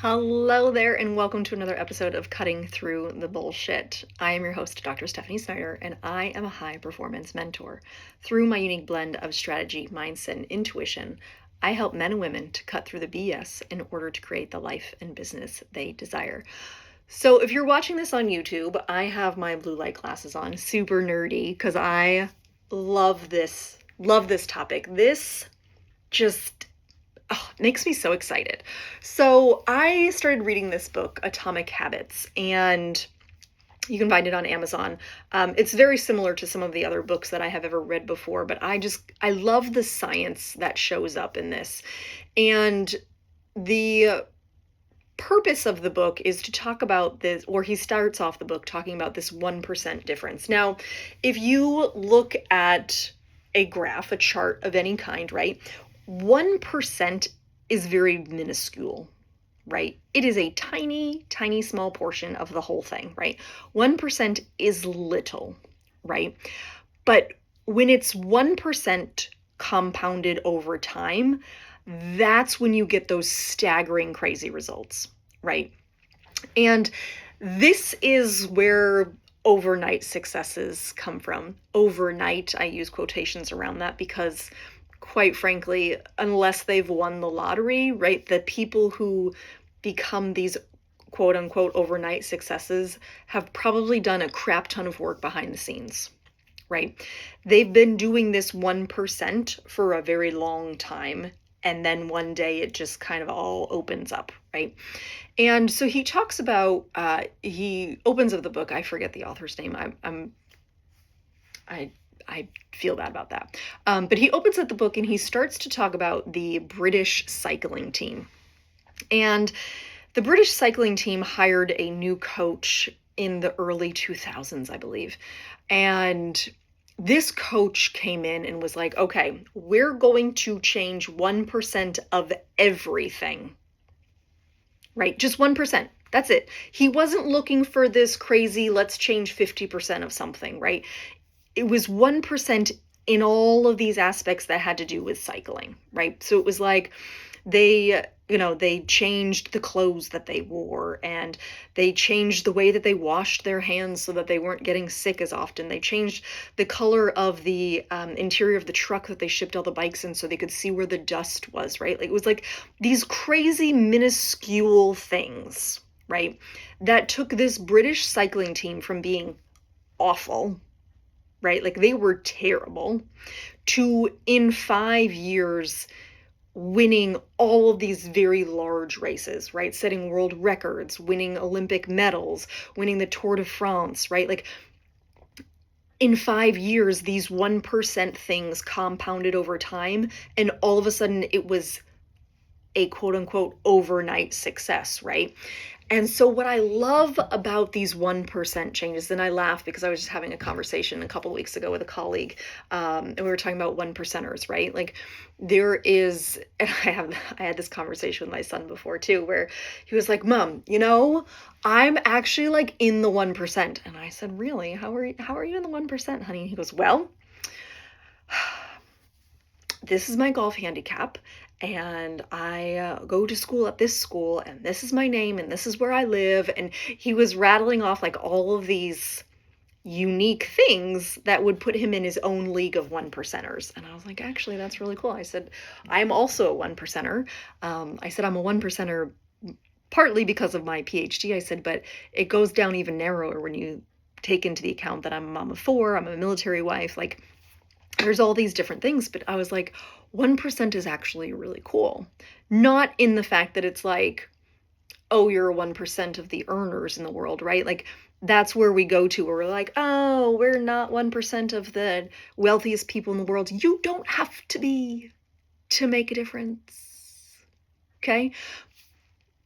Hello there, and welcome to another episode of Cutting Through the Bullshit. I am your host, Dr. Stephanie Snyder, and I am a high performance mentor. Through my unique blend of strategy, mindset, and intuition, I help men and women to cut through the BS in order to create the life and business they desire. So, if you're watching this on YouTube, I have my blue light glasses on, super nerdy, because I love this topic. This just makes me so excited. So I started reading this book, Atomic Habits, and you can find it on Amazon. It's very similar to some of the other books that I have ever read before, but I love the science that shows up in this. And the purpose of the book is to talk about this, or he starts off the book talking about this 1% difference. Now, if you look at a graph, a chart of any kind, right? 1% is very minuscule, right? It is a tiny, tiny, small portion of the whole thing, right? 1% is little, right? But when it's 1% compounded over time, that's when you get those staggering, crazy results, right? And this is where overnight successes come from. Overnight, I use quotations around that because quite frankly, unless they've won the lottery, right? The people who become these quote unquote overnight successes have probably done a crap ton of work behind the scenes, right? They've been doing this 1% for a very long time. And then one day it just kind of all opens up, right? And so he talks about, he opens up the book. I forget the author's name. I feel bad about that. But he opens up the book and he starts to talk about the British cycling team. And the British cycling team hired a new coach in the early 2000s, I believe. And this coach came in and was like, okay, we're going to change 1% of everything, right? Just 1%. That's it. He wasn't looking for this crazy, let's change 50% of something, right? It was 1% in all of these aspects that had to do with cycling, right? So it was like they changed the clothes that they wore, and they changed the way that they washed their hands so that they weren't getting sick as often. They changed the color of the interior of the truck that they shipped all the bikes in so they could see where the dust was, right? Like, it was like these crazy minuscule things, right? That took this British cycling team from being awful, right? Like, they were terrible, to in 5 years winning all of these very large races, right? Setting world records, winning Olympic medals, winning the Tour de France, right? Like, in 5 years, these 1% things compounded over time, and all of a sudden it was a quote unquote overnight success, right? And so what I love about these 1% changes, and I laugh because I was just having a conversation a couple of weeks ago with a colleague, and we were talking about 1%ers, right? Like, there is, and I had this conversation with my son before too, where he was like, Mom, I'm actually like in the 1%. And I said, really? How are you in the 1%, honey? And he goes, well, this is my golf handicap, and I go to school at this school, and this is my name, and this is where I live. And he was rattling off like all of these unique things that would put him in his own league of 1%ers. And I was like, actually, that's really cool. I said, I'm also a 1%er. I said, I'm a 1%er partly because of my PhD. I said, but it goes down even narrower when you take into the account that I'm a mom of 4, I'm a military wife, like, there's all these different things. But I was like, 1% is actually really cool. Not in the fact that it's like, oh, you're 1% of the earners in the world, right? Like, that's where we go to, where we're like, oh, we're not 1% of the wealthiest people in the world. You don't have to be to make a difference, okay?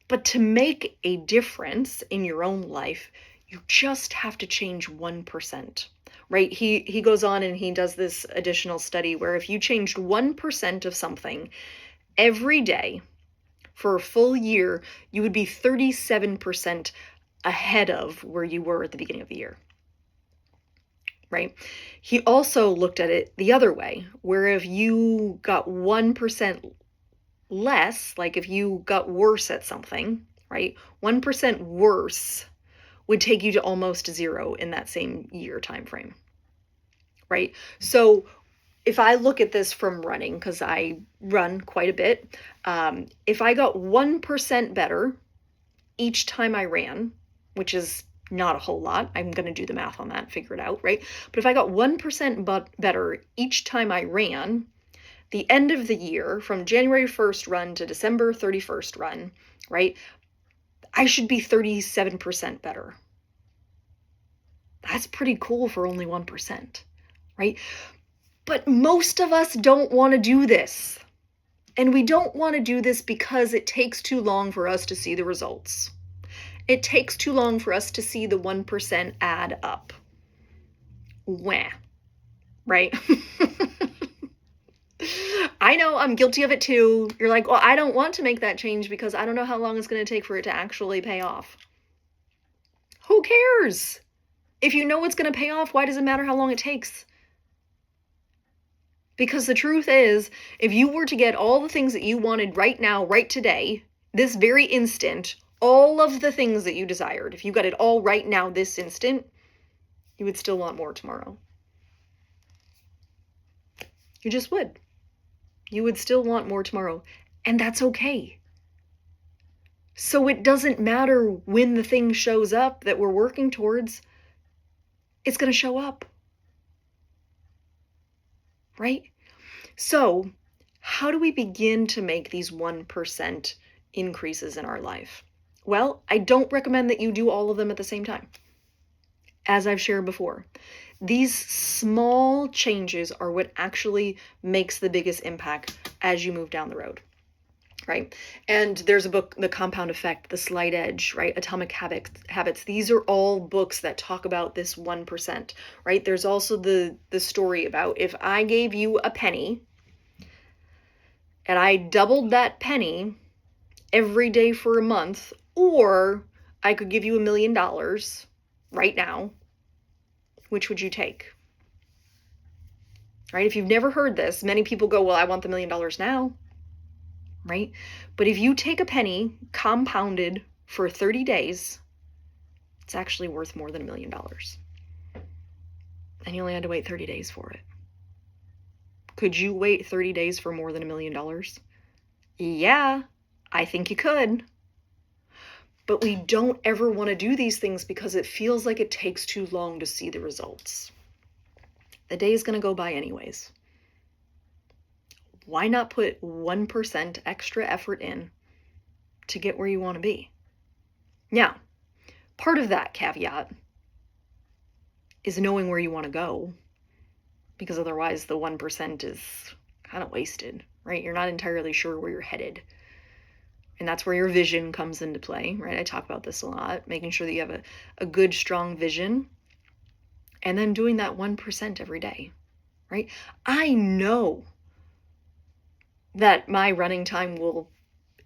But to make a difference in your own life, you just have to change 1%. Right? He goes on and he does this additional study where if you changed 1% of something every day for a full year, you would be 37% ahead of where you were at the beginning of the year. Right? He also looked at it the other way, where if you got 1% less, like if you got worse at something, right? 1% worse would take you to almost zero in that same year time frame, right? So if I look at this from running, because I run quite a bit, if I got 1% better each time I ran, which is not a whole lot, I'm going to do the math on that, figure it out, right? But if I got 1% better each time I ran, the end of the year, from January 1st run to December 31st run, right, I should be 37% better. That's pretty cool for only 1%, right? But most of us don't want to do this. And we don't want to do this because it takes too long for us to see the results. It takes too long for us to see the 1% add up. Wah, right? I know I'm guilty of it too. You're like, well, I don't want to make that change because I don't know how long it's going to take for it to actually pay off. Who cares? If you know it's going to pay off, why does it matter how long it takes? Because the truth is, if you were to get all the things that you wanted right now, right today, this very instant, all of the things that you desired, if you got it all right now, this instant, you would still want more tomorrow. You just would. You would still want more tomorrow. And that's okay. So it doesn't matter when the thing shows up that we're working towards, it's going to show up. Right? So, how do we begin to make these 1% increases in our life? Well, I don't recommend that you do all of them at the same time. As I've shared before, these small changes are what actually makes the biggest impact as you move down the road. Right? And there's a book, The Compound Effect, The Slight Edge, right? Atomic Habits. These are all books that talk about this 1%, right? There's also the story about if I gave you a penny and I doubled that penny every day for a month, or I could give you $1 million right now, which would you take? Right? If you've never heard this, many people go, well, I want the $1 million now. Right? But if you take a penny compounded for 30 days, it's actually worth more than $1 million. And you only had to wait 30 days for it. Could you wait 30 days for more than $1 million? Yeah, I think you could. But we don't ever want to do these things because it feels like it takes too long to see the results. The day is going to go by anyways. Why not put 1% extra effort in to get where you want to be? Now, part of that caveat is knowing where you want to go, because otherwise the 1% is kind of wasted, right? You're not entirely sure where you're headed. And that's where your vision comes into play, right? I talk about this a lot, making sure that you have a good, strong vision, and then doing that 1% every day, right? I know that my running time will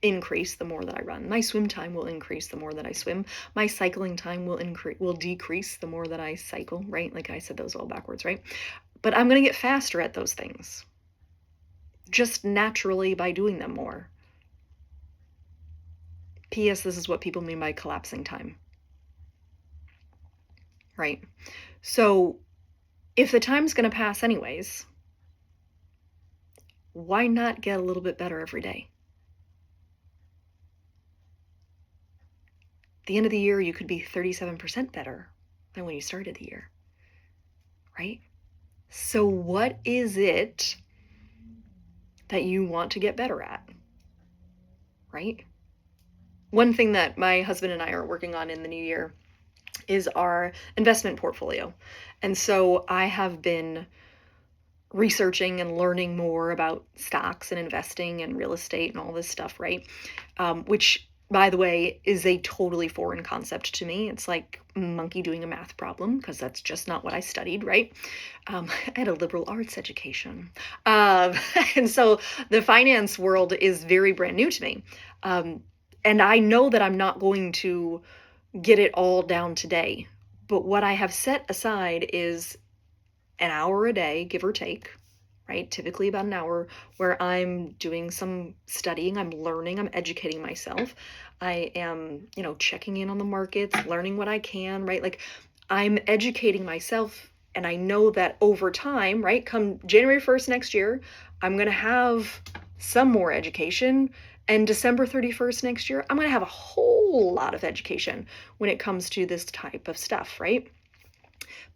increase the more that I run. My swim time will increase the more that I swim. My cycling time will decrease the more that I cycle, right? Like I said those all backwards, right? But I'm going to get faster at those things just naturally by doing them more. P.S. This is what people mean by collapsing time, right? So if the time's going to pass anyways, why not get a little bit better every day? At the end of the year, you could be 37% better than when you started the year, right? So what is it that you want to get better at, right? One thing that my husband and I are working on in the new year is our investment portfolio. And so I have been researching and learning more about stocks and investing and real estate and all this stuff, right? Which, by the way, is a totally foreign concept to me. It's like a monkey doing a math problem, because that's just not what I studied, right? I had a liberal arts education. And so the finance world is very brand new to me. And I know that I'm not going to get it all down today. But what I have set aside is an hour a day, give or take, right? Typically about an hour, where I'm doing some studying, I'm learning, I'm educating myself. I am, checking in on the markets, learning what I can, right? Like I'm educating myself, and I know that over time, right, come January 1st next year, I'm going to have some more education. And December 31st next year, I'm going to have a whole lot of education when it comes to this type of stuff, right?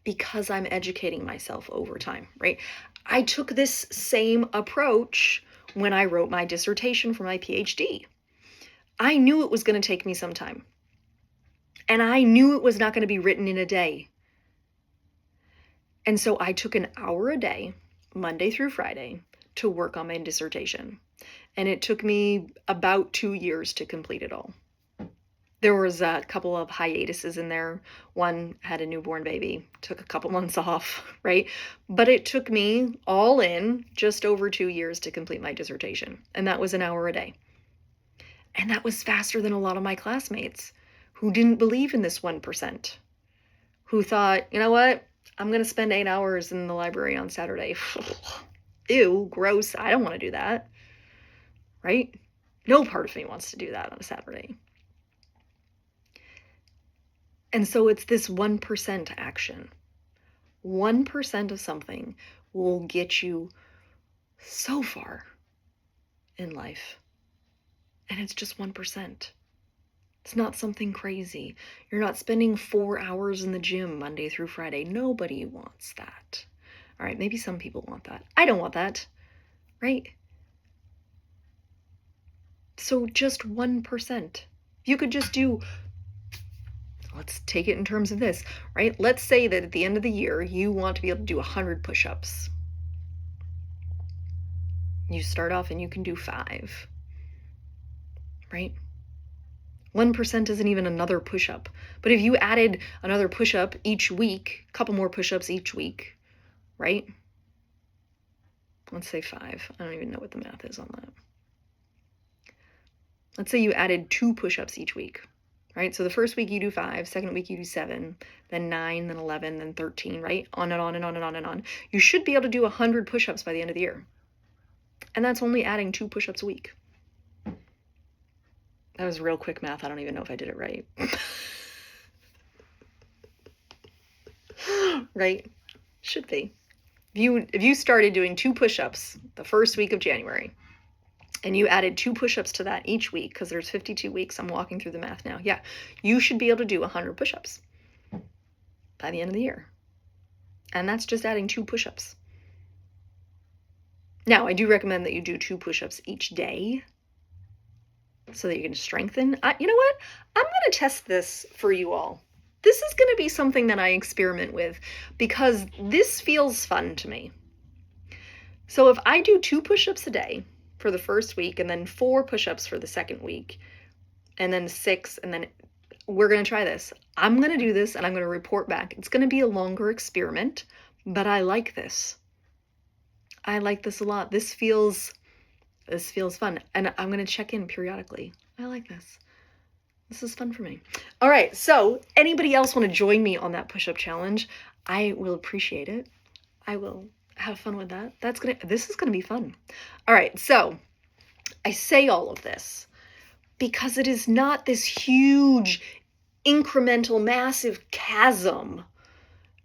Because I'm educating myself over time, right? I took this same approach when I wrote my dissertation for my Ph.D. I knew it was going to take me some time. And I knew it was not going to be written in a day. And so I took an hour a day, Monday through Friday, to work on my dissertation. And it took me about 2 years to complete it all. There was a couple of hiatuses in there. One had a newborn baby, took a couple months off, right? But it took me all in just over 2 years to complete my dissertation. And that was an hour a day. And that was faster than a lot of my classmates who didn't believe in this 1%, who thought, you know what? I'm going to spend 8 hours in the library on Saturday. Ew, gross. I don't want to do that, right? No part of me wants to do that on a Saturday. And so it's this 1% action. 1% of something will get you so far in life. And it's just 1%. It's not something crazy. You're not spending 4 hours in the gym Monday through Friday. Nobody wants that. All right, maybe some people want that. I don't want that, right? So just 1%. You could just do, let's take it in terms of this, right? Let's say that at the end of the year, you want to be able to do 100 push-ups. You start off and you can do 5, right? 1% isn't even another push-up. But if you added another push-up each week, a couple more push-ups each week, right? Let's say 5. I don't even know what the math is on that. Let's say you added 2 push-ups each week, right? So the first week you do 5, second week you do 7, then 9, then 11, then 13, right? On and on and on and on and on. You should be able to do 100 push-ups by the end of the year. And that's only adding 2 push-ups a week. That was real quick math. I don't even know if I did it right. Right? Should be. If you started doing 2 push-ups the first week of January, and you added 2 push-ups to that each week, because there's 52 weeks, I'm walking through the math now. Yeah, you should be able to do 100 push-ups by the end of the year. And that's just adding 2 push-ups. Now, I do recommend that you do 2 push-ups each day so that you can strengthen. You know what? I'm going to test this for you all. This is going to be something that I experiment with because this feels fun to me. So if I do 2 push-ups a day for the first week, and then 4 push-ups for the second week, and then 6, and then we're going to try this. I'm going to do this, and I'm going to report back. It's going to be a longer experiment, but I like this. I like this a lot. This feels fun, and I'm going to check in periodically. I like this. This is fun for me. All right, so anybody else want to join me on that push-up challenge? I will appreciate it. I will have fun with that. This is gonna be fun. All right, so I say all of this because it is not this huge, incremental, massive chasm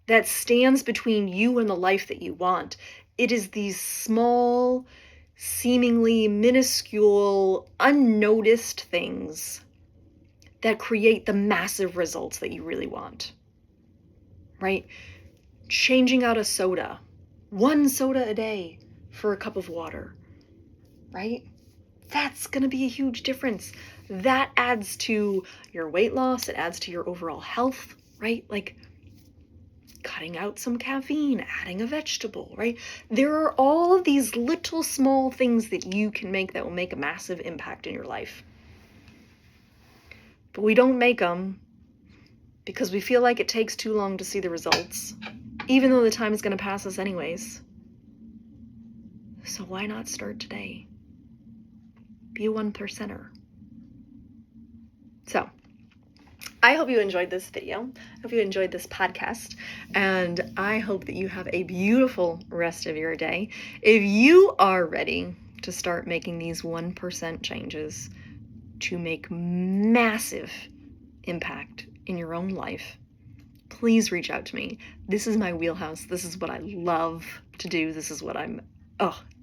that stands between you and the life that you want. It is these small, seemingly minuscule, unnoticed things that create the massive results that you really want, right? Changing out a soda, 1 soda a day for a cup of water, right? That's going to be a huge difference. That adds to your weight loss. It adds to your overall health, right? Like cutting out some caffeine, adding a vegetable, right? There are all of these little small things that you can make that will make a massive impact in your life. But we don't make them because we feel like it takes too long to see the results, even though the time is going to pass us anyways. So why not start today? Be a 1%er. So I hope you enjoyed this video. I hope you enjoyed this podcast. And I hope that you have a beautiful rest of your day. If you are ready to start making these 1% changes to make massive impact in your own life, please reach out to me. This is my wheelhouse. This is what I love to do. This is what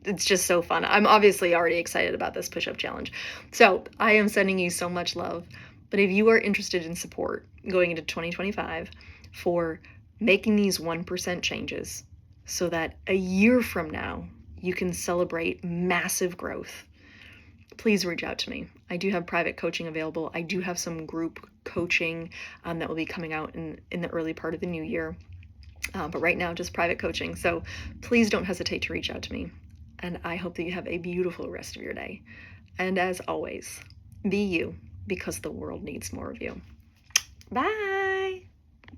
it's just so fun. I'm obviously already excited about this push-up challenge. So I am sending you so much love. But if you are interested in support going into 2025 for making these 1% changes so that a year from now you can celebrate massive growth, please reach out to me. I do have private coaching available. I do have some group coaching that will be coming out in the early part of the new year. But right now, just private coaching. So please don't hesitate to reach out to me. And I hope that you have a beautiful rest of your day. And as always, be you, because the world needs more of you. Bye.